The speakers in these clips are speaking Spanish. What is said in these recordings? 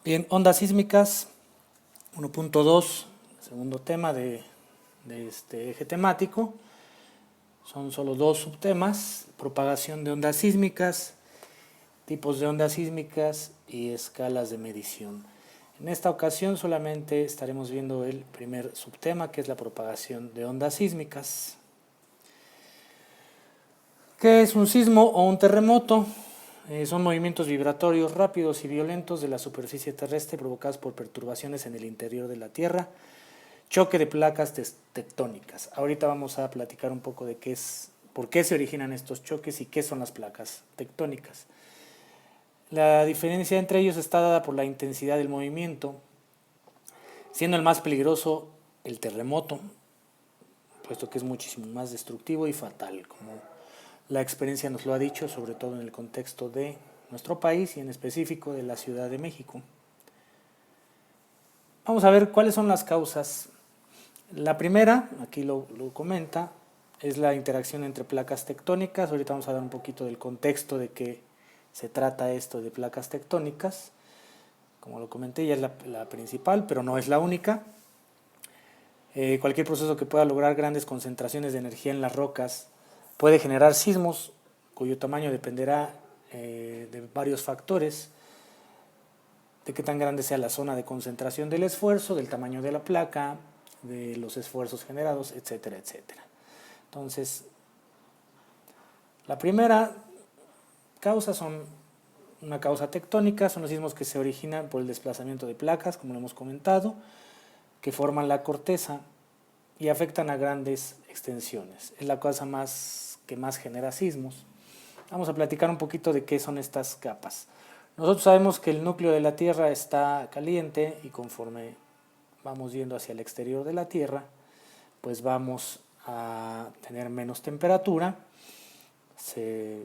Bien, ondas sísmicas 1.2, segundo tema de este eje temático. Son solo dos subtemas: propagación de ondas sísmicas, tipos de ondas sísmicas y escalas de medición. En esta ocasión solamente estaremos viendo el primer subtema, que es la propagación de ondas sísmicas. ¿Qué es un sismo o un terremoto? Son movimientos vibratorios rápidos y violentos de la superficie terrestre provocados por perturbaciones en el interior de la Tierra, choque de placas tectónicas. Ahorita vamos a platicar un poco de por qué se originan estos choques y qué son las placas tectónicas. La diferencia entre ellos está dada por la intensidad del movimiento, siendo el más peligroso el terremoto, puesto que es muchísimo más destructivo y fatal, como la experiencia nos lo ha dicho, sobre todo en el contexto de nuestro país y en específico de la Ciudad de México. Vamos a ver cuáles son las causas. La primera, aquí lo comenta, es la interacción entre placas tectónicas. Ahorita vamos a dar un poquito del contexto de qué se trata esto de placas tectónicas. Como lo comenté, ya es la principal, pero no es la única. Cualquier proceso que pueda lograr grandes concentraciones de energía en las rocas puede generar sismos, cuyo tamaño dependerá de varios factores: de qué tan grande sea la zona de concentración del esfuerzo, del tamaño de la placa, de los esfuerzos generados, etcétera, etcétera. Entonces, la primera causa una causa tectónica, son los sismos que se originan por el desplazamiento de placas, como lo hemos comentado, que forman la corteza y afectan a grandes extensiones. Es la causa que más genera sismos. Vamos a platicar un poquito de qué son estas capas. Nosotros sabemos que el núcleo de la Tierra está caliente y conforme vamos yendo hacia el exterior de la Tierra, pues vamos a tener menos temperatura. Se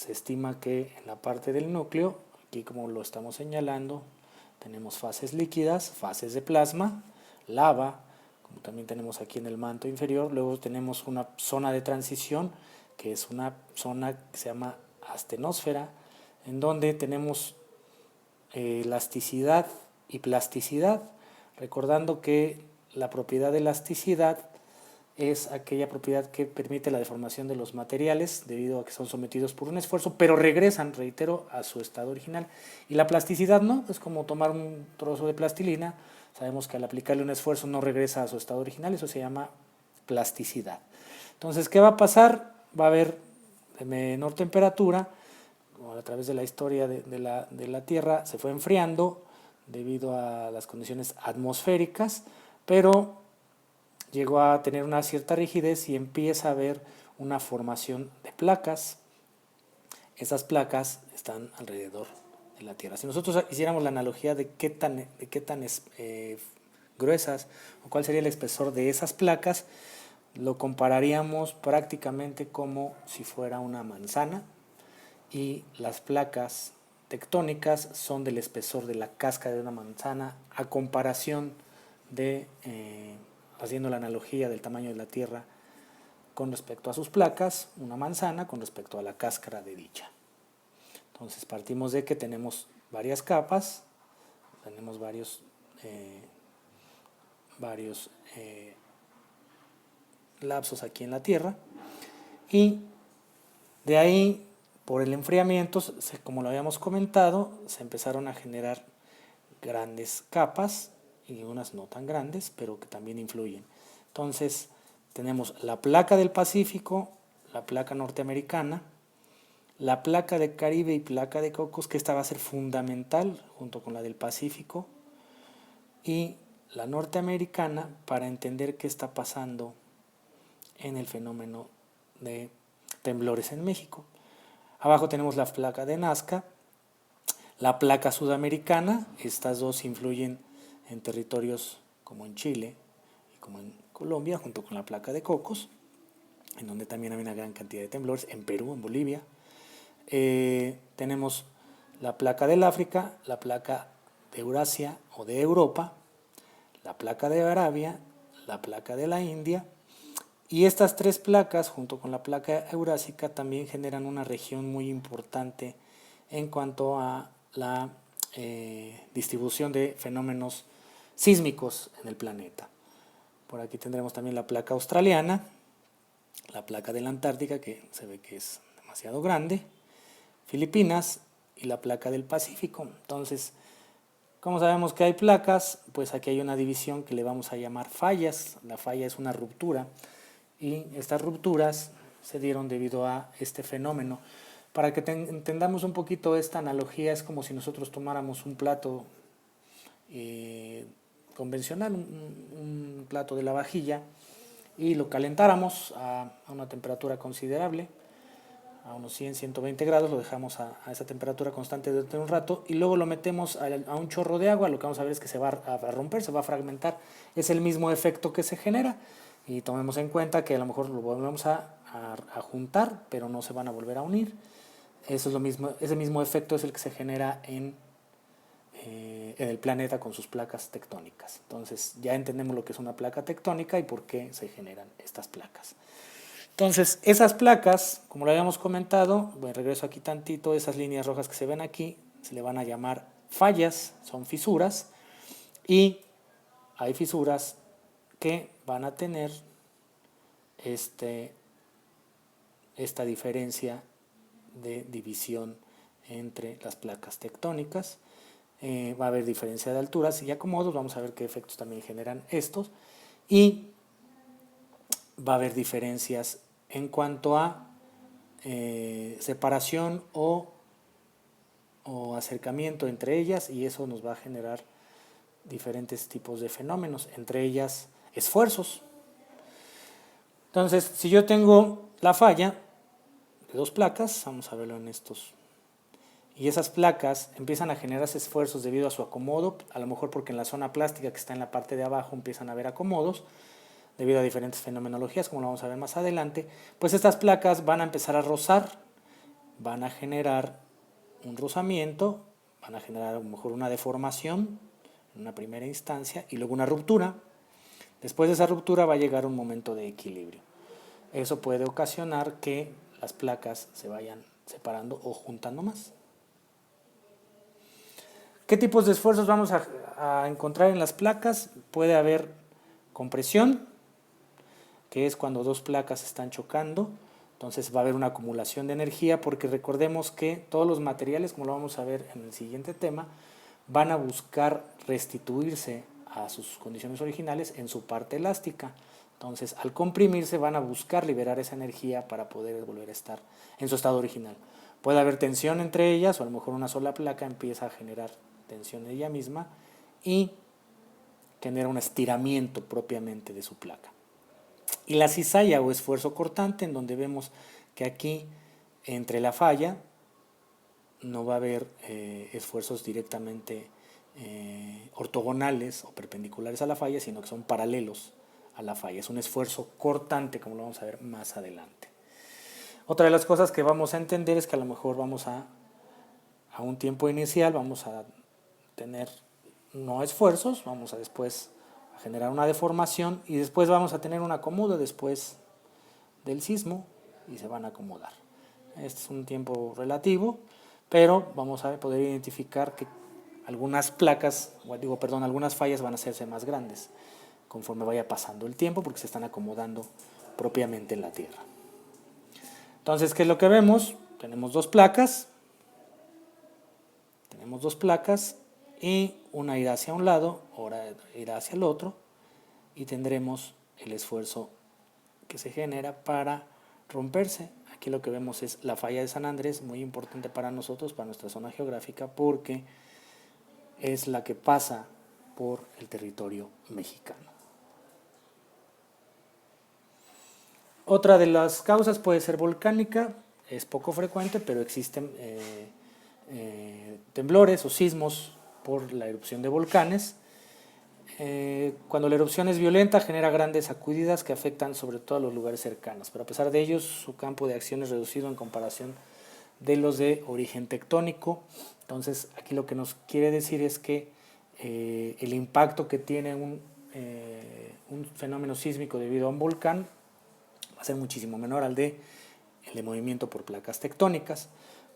estima que en la parte del núcleo, aquí como lo estamos señalando, tenemos fases líquidas, fases de plasma, lava, como también tenemos aquí en el manto inferior. Luego tenemos una zona de transición, que es una zona que se llama astenosfera, en donde tenemos elasticidad y plasticidad, recordando que la propiedad de elasticidad es aquella propiedad que permite la deformación de los materiales debido a que son sometidos por un esfuerzo, pero regresan, reitero, a su estado original. Y la plasticidad no, es como tomar un trozo de plastilina. Sabemos que al aplicarle un esfuerzo no regresa a su estado original, eso se llama plasticidad. Entonces, ¿qué va a pasar? Va a haber de menor temperatura, a través de la historia de la Tierra se fue enfriando debido a las condiciones atmosféricas, pero llegó a tener una cierta rigidez y empieza a haber una formación de placas. Esas placas están alrededor de la Tierra. Si nosotros hiciéramos la analogía de qué tan gruesas o cuál sería el espesor de esas placas, lo compararíamos prácticamente como si fuera una manzana, y las placas tectónicas son del espesor de la cáscara de una manzana, a comparación de, haciendo la analogía del tamaño de la Tierra con respecto a sus placas, una manzana con respecto a la cáscara de dicha. Entonces partimos de que tenemos varias capas, tenemos varios lapsos aquí en la Tierra, y de ahí, por el enfriamiento, como lo habíamos comentado, se empezaron a generar grandes capas y unas no tan grandes, pero que también influyen. Entonces, tenemos la placa del Pacífico, la placa norteamericana, la placa de Caribe y placa de Cocos, que esta va a ser fundamental junto con la del Pacífico, y la norteamericana para entender qué está pasando en el fenómeno de temblores en México. Abajo tenemos la placa de Nazca, la placa sudamericana. Estas dos influyen en territorios como en Chile y como en Colombia, junto con la placa de Cocos, en donde también hay una gran cantidad de temblores, en Perú, en Bolivia. Tenemos la placa del África, la placa de Eurasia o de Europa, la placa de Arabia, la placa de la India. Y estas tres placas, junto con la placa eurásica, también generan una región muy importante en cuanto a la distribución de fenómenos sísmicos en el planeta. Por aquí tendremos también la placa australiana, la placa de la Antártica, que se ve que es demasiado grande, Filipinas y la placa del Pacífico. Entonces, ¿cómo sabemos que hay placas? Pues aquí hay una división que le vamos a llamar fallas. La falla es una ruptura y estas rupturas se dieron debido a este fenómeno. Para que entendamos un poquito esta analogía, es como si nosotros tomáramos un plato convencional, un plato de la vajilla, y lo calentáramos a una temperatura considerable, a unos 100, 120 grados, lo dejamos a esa temperatura constante durante un rato y luego lo metemos a un chorro de agua. Lo que vamos a ver es que se va a romper, se va a fragmentar. Es el mismo efecto que se genera, y tomemos en cuenta que a lo mejor lo volvemos a juntar, pero no se van a volver a unir. Eso es lo mismo, ese mismo efecto es el que se genera en el planeta con sus placas tectónicas. Entonces ya entendemos lo que es una placa tectónica y por qué se generan estas placas. Entonces esas placas, como lo habíamos comentado, bueno, regreso aquí tantito, esas líneas rojas que se ven aquí se le van a llamar fallas, son fisuras, y hay fisuras que van a tener esta diferencia de división entre las placas tectónicas. Va a haber diferencia de alturas y acomodos, vamos a ver qué efectos también generan estos, y va a haber diferencias en cuanto a separación o acercamiento entre ellas, y eso nos va a generar diferentes tipos de fenómenos, entre ellas esfuerzos. Entonces, si yo tengo la falla de dos placas, vamos a verlo en estos, y esas placas empiezan a generar esfuerzos debido a su acomodo, a lo mejor porque en la zona plástica que está en la parte de abajo empiezan a haber acomodos, debido a diferentes fenomenologías, como lo vamos a ver más adelante, pues estas placas van a empezar a rozar, van a generar un rozamiento, van a generar a lo mejor una deformación en una primera instancia y luego una ruptura. Después de esa ruptura va a llegar un momento de equilibrio. Eso puede ocasionar que las placas se vayan separando o juntando más. ¿Qué tipos de esfuerzos vamos a encontrar en las placas? Puede haber compresión, que es cuando dos placas están chocando. Entonces va a haber una acumulación de energía, porque recordemos que todos los materiales, como lo vamos a ver en el siguiente tema, van a buscar restituirse a sus condiciones originales en su parte elástica. Entonces, al comprimirse van a buscar liberar esa energía para poder volver a estar en su estado original. Puede haber tensión entre ellas, o a lo mejor una sola placa empieza a generar tensión en ella misma y genera un estiramiento propiamente de su placa. Y la cizalla o esfuerzo cortante, en donde vemos que aquí entre la falla no va a haber esfuerzos directamente ortogonales o perpendiculares a la falla, sino que son paralelos a la falla. Es un esfuerzo cortante, como lo vamos a ver más adelante. Otra de las cosas que vamos a entender es que a lo mejor vamos a un tiempo inicial vamos a tener no esfuerzos, vamos a después a generar una deformación y después vamos a tener un acomodo después del sismo y se van a acomodar. Este es un tiempo relativo, pero vamos a poder identificar que algunas placas, algunas fallas van a hacerse más grandes conforme vaya pasando el tiempo, porque se están acomodando propiamente en la Tierra. Entonces, ¿qué es lo que vemos? Tenemos dos placas y una irá hacia un lado, otra irá hacia el otro, y tendremos el esfuerzo que se genera para romperse. Aquí lo que vemos es la falla de San Andrés, muy importante para nosotros, para nuestra zona geográfica, porque es la que pasa por el territorio mexicano. Otra de las causas puede ser volcánica, es poco frecuente, pero existen temblores o sismos por la erupción de volcanes. Cuando la erupción es violenta genera grandes sacudidas que afectan sobre todo a los lugares cercanos, pero a pesar de ello su campo de acción es reducido en comparación de los de origen tectónico. Entonces aquí lo que nos quiere decir es que el impacto que tiene un fenómeno sísmico debido a un volcán va a ser muchísimo menor al de movimiento por placas tectónicas.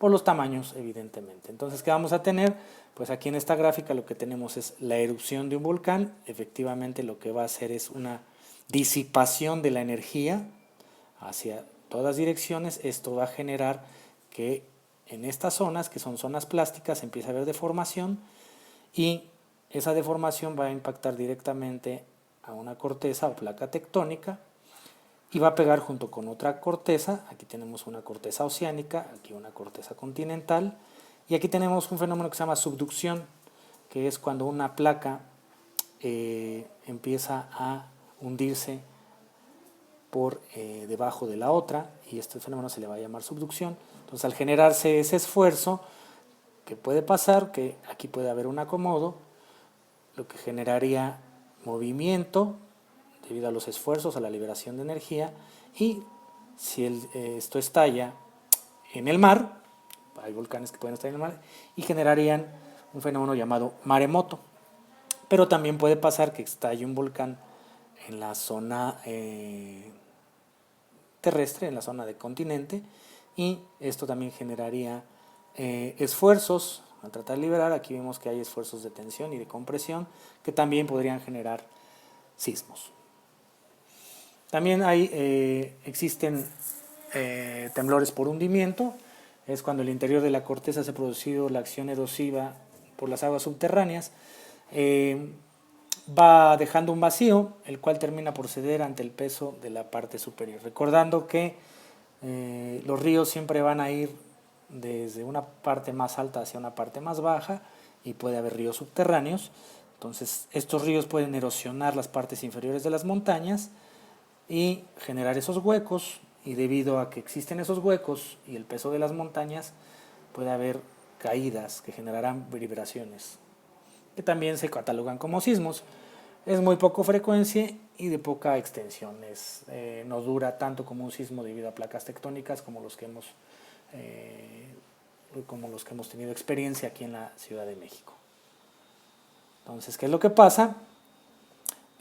por los tamaños evidentemente. Entonces, ¿qué vamos a tener? Pues aquí en esta gráfica lo que tenemos es la erupción de un volcán. Efectivamente lo que va a hacer es una disipación de la energía hacia todas direcciones. Esto va a generar que en estas zonas, que son zonas plásticas, empieza a haber deformación y esa deformación va a impactar directamente a una corteza o placa tectónica y va a pegar junto con otra corteza. Aquí tenemos una corteza oceánica, aquí una corteza continental y aquí tenemos un fenómeno que se llama subducción, que es cuando una placa empieza a hundirse por debajo de la otra y este fenómeno se le va a llamar subducción. Entonces, al generarse ese esfuerzo, que puede pasar, que aquí puede haber un acomodo, lo que generaría movimiento debido a los esfuerzos, a la liberación de energía, y si esto estalla en el mar, hay volcanes que pueden estar en el mar, y generarían un fenómeno llamado maremoto. Pero también puede pasar que estalle un volcán en la zona terrestre, en la zona de continente, y esto también generaría esfuerzos al tratar de liberar. Aquí vemos que hay esfuerzos de tensión y de compresión que también podrían generar sismos. También existen temblores por hundimiento. Es cuando el interior de la corteza se ha producido la acción erosiva por las aguas subterráneas. Va dejando un vacío, el cual termina por ceder ante el peso de la parte superior. Recordando que los ríos siempre van a ir desde una parte más alta hacia una parte más baja y puede haber ríos subterráneos. Entonces, estos ríos pueden erosionar las partes inferiores de las montañas y generar esos huecos, y debido a que existen esos huecos y el peso de las montañas, puede haber caídas que generarán vibraciones, que también se catalogan como sismos. Es muy poco frecuencia y de poca extensión. No dura tanto como un sismo debido a placas tectónicas como los que hemos tenido experiencia aquí en la Ciudad de México. Entonces, ¿qué es lo que pasa?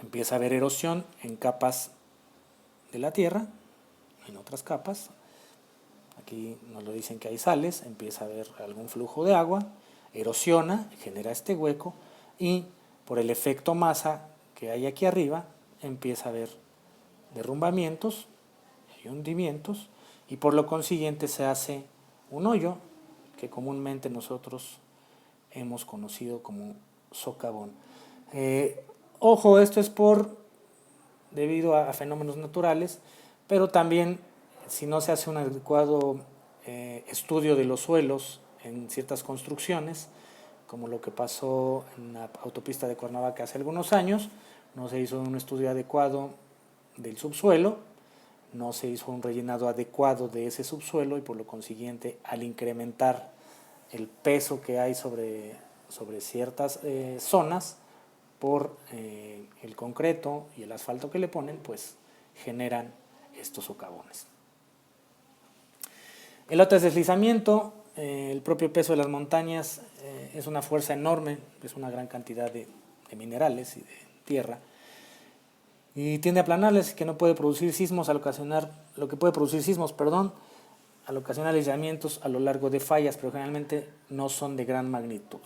Empieza a haber erosión en capas de la Tierra, en otras capas. Aquí nos lo dicen que hay sales, empieza a haber algún flujo de agua, erosiona, genera este hueco y por el efecto masa que hay aquí arriba empieza a haber derrumbamientos y hundimientos y por lo consiguiente se hace un hoyo que comúnmente nosotros hemos conocido como socavón. Ojo, esto es debido a fenómenos naturales, pero también si no se hace un adecuado estudio de los suelos en ciertas construcciones, como lo que pasó en la autopista de Cuernavaca hace algunos años, no se hizo un estudio adecuado del subsuelo, no se hizo un rellenado adecuado de ese subsuelo y por lo consiguiente, al incrementar el peso que hay sobre ciertas zonas por el concreto y el asfalto que le ponen, pues generan estos socavones. El otro es deslizamiento. El propio peso de las montañas es una fuerza enorme, es una gran cantidad de minerales y de tierra, y tiende a aplanarles, que no puede producir sismos al ocasionar, lo que puede producir sismos, al ocasionar aislamientos a lo largo de fallas, pero generalmente no son de gran magnitud,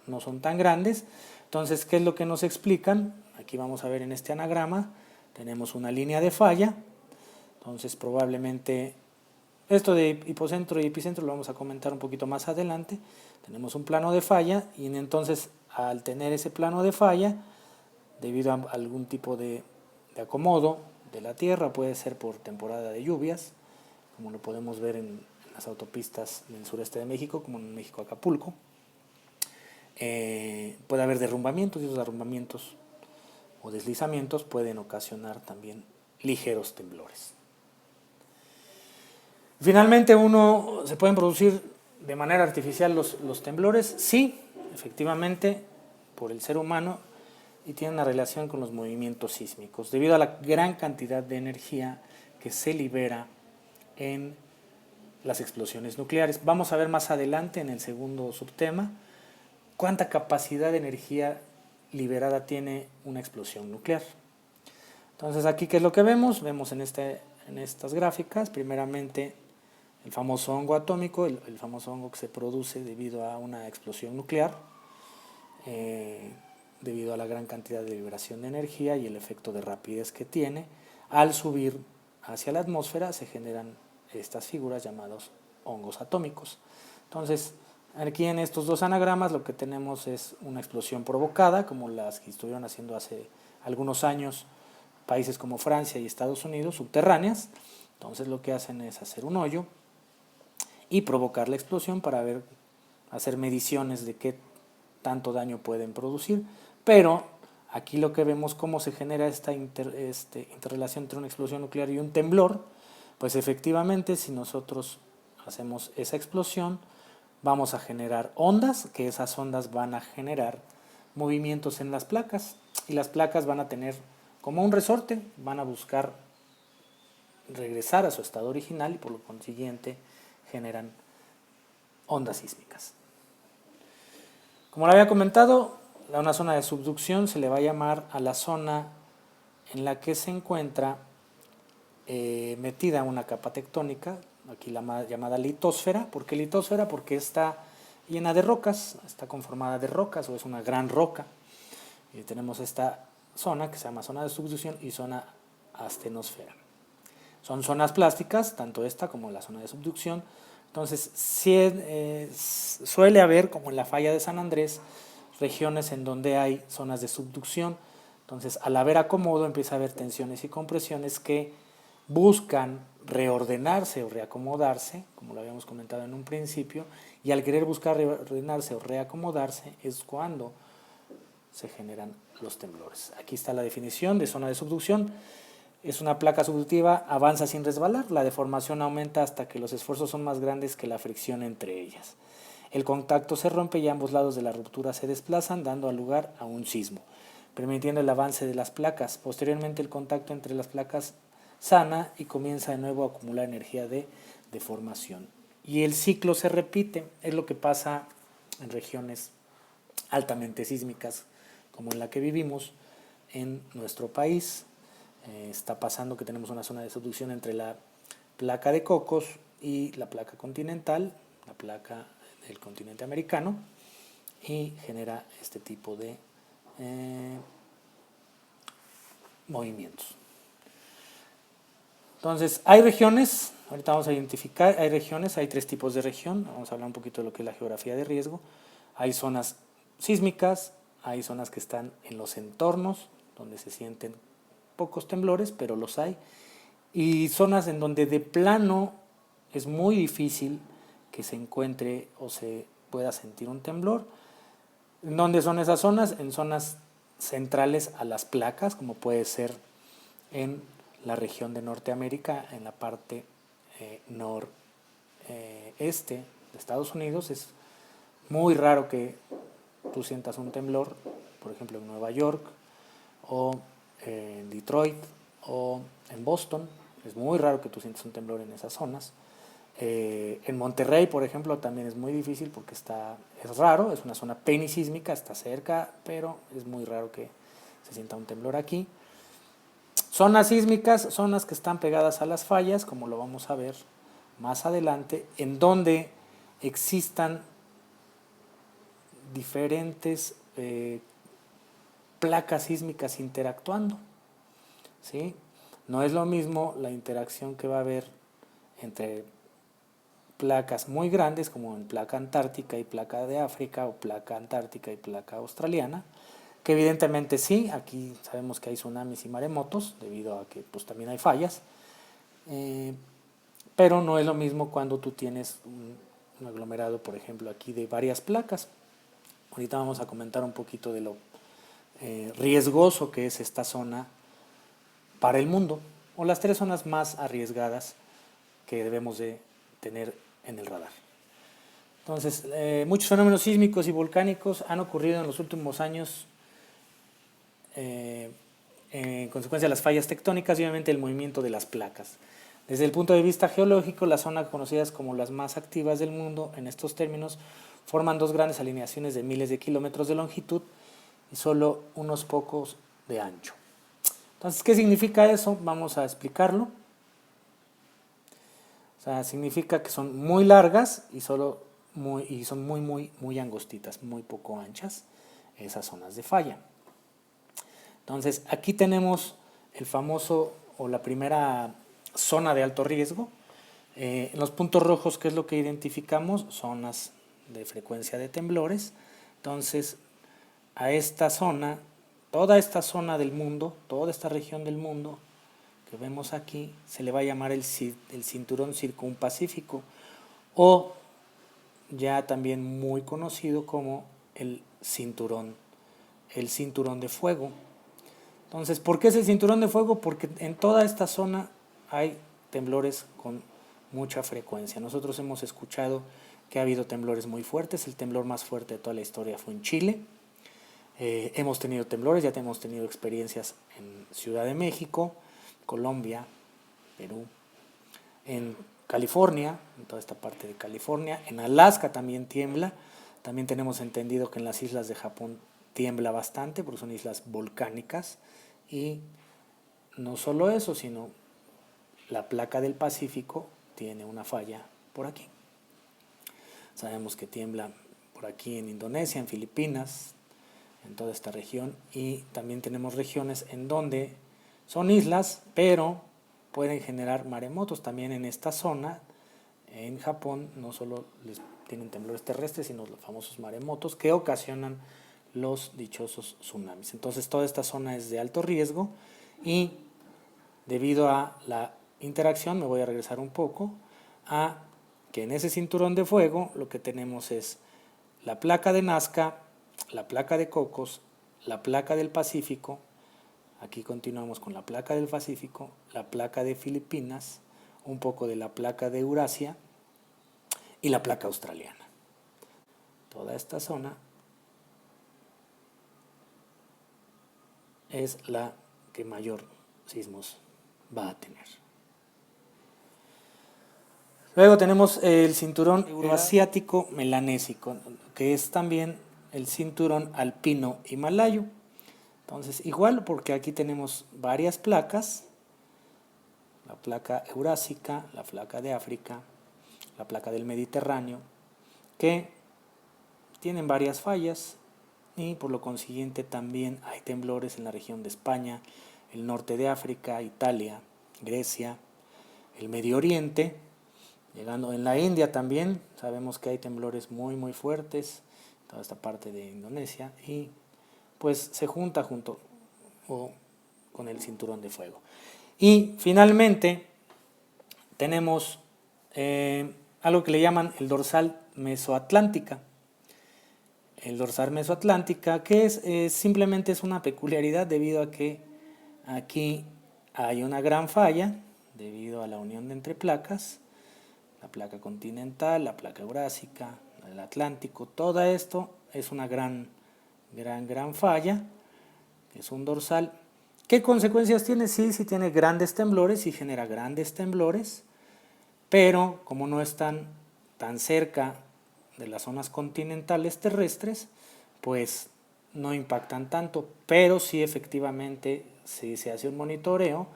no son tan grandes. Entonces, ¿qué es lo que nos explican? Aquí vamos a ver en este anagrama, tenemos una línea de falla, entonces probablemente esto de hipocentro y epicentro lo vamos a comentar un poquito más adelante. Tenemos un plano de falla y entonces al tener ese plano de falla, debido a algún tipo de acomodo de la tierra, puede ser por temporada de lluvias, como lo podemos ver en las autopistas del sureste de México, como en México Acapulco, puede haber derrumbamientos y esos derrumbamientos o deslizamientos pueden ocasionar también ligeros temblores. Finalmente, ¿se pueden producir de manera artificial los temblores? Sí, efectivamente, por el ser humano, y tienen una relación con los movimientos sísmicos, debido a la gran cantidad de energía que se libera en las explosiones nucleares. Vamos a ver más adelante en el segundo subtema cuánta capacidad de energía liberada tiene una explosión nuclear. Entonces, aquí, ¿qué es lo que vemos? Vemos en estas gráficas, primeramente, el famoso hongo atómico, el famoso hongo que se produce debido a una explosión nuclear, debido a la gran cantidad de liberación de energía y el efecto de rapidez que tiene. Al subir hacia la atmósfera se generan estas figuras llamadas hongos atómicos. Entonces, aquí en estos dos anagramas lo que tenemos es una explosión provocada, como las que estuvieron haciendo hace algunos años países como Francia y Estados Unidos, subterráneas. Entonces lo que hacen es hacer un hoyo y provocar la explosión para hacer mediciones de qué tanto daño pueden producir. Pero aquí lo que vemos cómo se genera esta interrelación entre una explosión nuclear y un temblor, pues efectivamente si nosotros hacemos esa explosión, vamos a generar ondas, que esas ondas van a generar movimientos en las placas, y las placas van a tener como un resorte, van a buscar regresar a su estado original y por lo consiguiente generan ondas sísmicas. Como lo había comentado, a una zona de subducción se le va a llamar a la zona en la que se encuentra metida una capa tectónica, aquí la llamada litosfera. ¿Por qué litosfera? Porque está llena de rocas, está conformada de rocas o es una gran roca. Y tenemos esta zona que se llama zona de subducción y zona astenosfera. Son zonas plásticas, tanto esta como la zona de subducción. Entonces, suele haber, como en la falla de San Andrés, regiones en donde hay zonas de subducción. Entonces, al haber acomodo, empieza a haber tensiones y compresiones que buscan reordenarse o reacomodarse, como lo habíamos comentado en un principio, y al querer buscar reordenarse o reacomodarse es cuando se generan los temblores. Aquí está la definición de zona de subducción. Es una placa subductiva, avanza sin resbalar, la deformación aumenta hasta que los esfuerzos son más grandes que la fricción entre ellas. El contacto se rompe y ambos lados de la ruptura se desplazan, dando lugar a un sismo, permitiendo el avance de las placas. Posteriormente el contacto entre las placas sana y comienza de nuevo a acumular energía de deformación. Y el ciclo se repite, es lo que pasa en regiones altamente sísmicas como en la que vivimos en nuestro país. Está pasando que tenemos una zona de subducción entre la placa de Cocos y la placa continental, la placa del continente americano, y genera este tipo de movimientos. Entonces, hay regiones, ahorita vamos a identificar, hay regiones, hay tres tipos de región, vamos a hablar un poquito de lo que es la geografía de riesgo. Hay zonas sísmicas, hay zonas que están en los entornos, donde se sienten pocos temblores, pero los hay, y zonas en donde de plano es muy difícil que se encuentre o se pueda sentir un temblor. ¿En dónde son esas zonas? En zonas centrales a las placas, como puede ser en la región de Norteamérica, en la parte noreste de Estados Unidos. Es muy raro que tú sientas un temblor, por ejemplo en Nueva York, o en Detroit, o en Boston. Es muy raro que tú sientas un temblor en esas zonas. En Monterrey, por ejemplo, también es muy difícil porque es raro, es una zona penisísmica, está cerca, pero es muy raro que se sienta un temblor aquí. Zonas sísmicas, zonas que están pegadas a las fallas, como lo vamos a ver más adelante, en donde existan diferentes placas sísmicas interactuando, ¿sí? No es lo mismo la interacción que va a haber entre placas muy grandes como en placa antártica y placa de África, o placa antártica y placa australiana, que evidentemente sí, aquí sabemos que hay tsunamis y maremotos debido a que pues también hay fallas, pero no es lo mismo cuando tú tienes un aglomerado, por ejemplo aquí de varias placas. Ahorita vamos a comentar un poquito de lo riesgoso que es esta zona para el mundo, o las tres zonas más arriesgadas que debemos de tener en el radar. Entonces, muchos fenómenos sísmicos y volcánicos han ocurrido en los últimos años en consecuencia de las fallas tectónicas y obviamente el movimiento de las placas. Desde el punto de vista geológico, las zonas conocidas como las más activas del mundo en estos términos forman dos grandes alineaciones de miles de kilómetros de longitud y solo unos pocos de ancho. Entonces, ¿qué significa eso? Vamos a explicarlo. O sea, significa que son muy largas y son muy angostitas, muy poco anchas esas zonas de falla. Entonces, aquí tenemos el famoso o la primera zona de alto riesgo. En los puntos rojos, ¿qué es lo que identificamos? Zonas de frecuencia de temblores. Entonces, a esta zona, toda esta zona del mundo, toda esta región del mundo que vemos aquí, se le va a llamar el cinturón circunpacífico, o ya también muy conocido como el cinturón de fuego. Entonces, ¿por qué es el cinturón de fuego? Porque en toda esta zona hay temblores con mucha frecuencia. Nosotros hemos escuchado que ha habido temblores muy fuertes. El temblor más fuerte de toda la historia fue en Chile. Hemos tenido temblores, ya hemos tenido experiencias en Ciudad de México, Colombia, Perú, en California, en toda esta parte de California, en Alaska también tiembla. También tenemos entendido que en las islas de Japón tiembla bastante porque son islas volcánicas. Y no solo eso, sino la placa del Pacífico tiene una falla por aquí. Sabemos que tiembla por aquí en Indonesia, en Filipinas, en toda esta región, y también tenemos regiones en donde son islas, pero pueden generar maremotos. También en esta zona, en Japón, no solo tienen temblores terrestres, sino los famosos maremotos que ocasionan los dichosos tsunamis. Entonces toda esta zona es de alto riesgo, y debido a la interacción, me voy a regresar un poco, a que en ese cinturón de fuego lo que tenemos es la placa de Nazca, la placa de Cocos, la placa del Pacífico. Aquí continuamos con la placa del Pacífico, la placa de Filipinas, un poco de la placa de Eurasia y la placa australiana. Toda esta zona es la que mayor sismos va a tener. Luego tenemos el cinturón euroasiático melanésico, que es también el cinturón alpino himalayo. Entonces, igual, porque aquí tenemos varias placas, la placa eurásica, la placa de África, la placa del Mediterráneo, que tienen varias fallas, y por lo consiguiente también hay temblores en la región de España, el norte de África, Italia, Grecia, el Medio Oriente. Llegando en la India también, sabemos que hay temblores muy fuertes, toda esta parte de Indonesia, y pues se junta con el cinturón de fuego. Y finalmente tenemos algo que le llaman el dorsal mesoatlántica. El dorsal mesoatlántica, que simplemente es una peculiaridad debido a que aquí hay una gran falla debido a la unión entre placas, la placa continental, la placa eurásica, el Atlántico. Todo esto es una gran falla, es un dorsal. ¿Qué consecuencias tiene? Sí tiene grandes temblores, sí genera grandes temblores, pero como no están tan cerca de las zonas continentales terrestres, pues no impactan tanto, pero sí efectivamente, si se hace un monitoreo,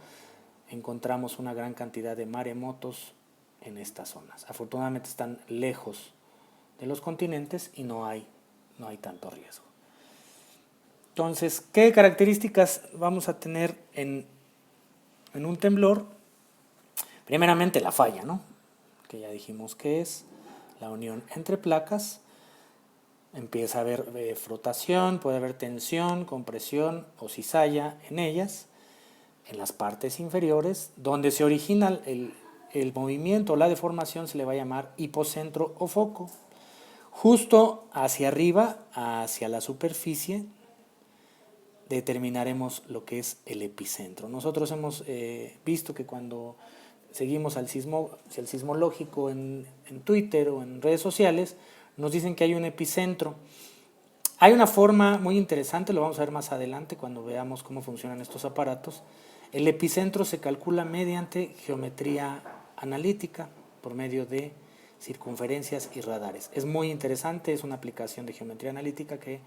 encontramos una gran cantidad de maremotos en estas zonas. Afortunadamente están lejos de los continentes y no hay tanto riesgo. Entonces, ¿qué características vamos a tener en un temblor? Primeramente la falla, ¿no? Que ya dijimos que es la unión entre placas. Empieza a haber frotación, puede haber tensión, compresión o cizalla en ellas, en las partes inferiores. Donde se origina el movimiento o la deformación se le va a llamar hipocentro o foco. Justo hacia arriba, hacia la superficie, determinaremos lo que es el epicentro. Nosotros hemos visto que cuando seguimos al sismológico en Twitter o en redes sociales, nos dicen que hay un epicentro. Hay una forma muy interesante, lo vamos a ver más adelante cuando veamos cómo funcionan estos aparatos. El epicentro se calcula mediante geometría analítica por medio de circunferencias y radares. Es muy interesante, es una aplicación de geometría analítica que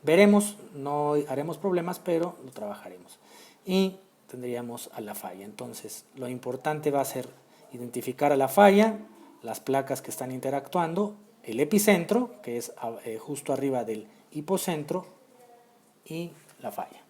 veremos, no haremos problemas, pero lo trabajaremos. Y tendríamos a la falla. Entonces, lo importante va a ser identificar a la falla, las placas que están interactuando, el epicentro, que es justo arriba del hipocentro, y la falla.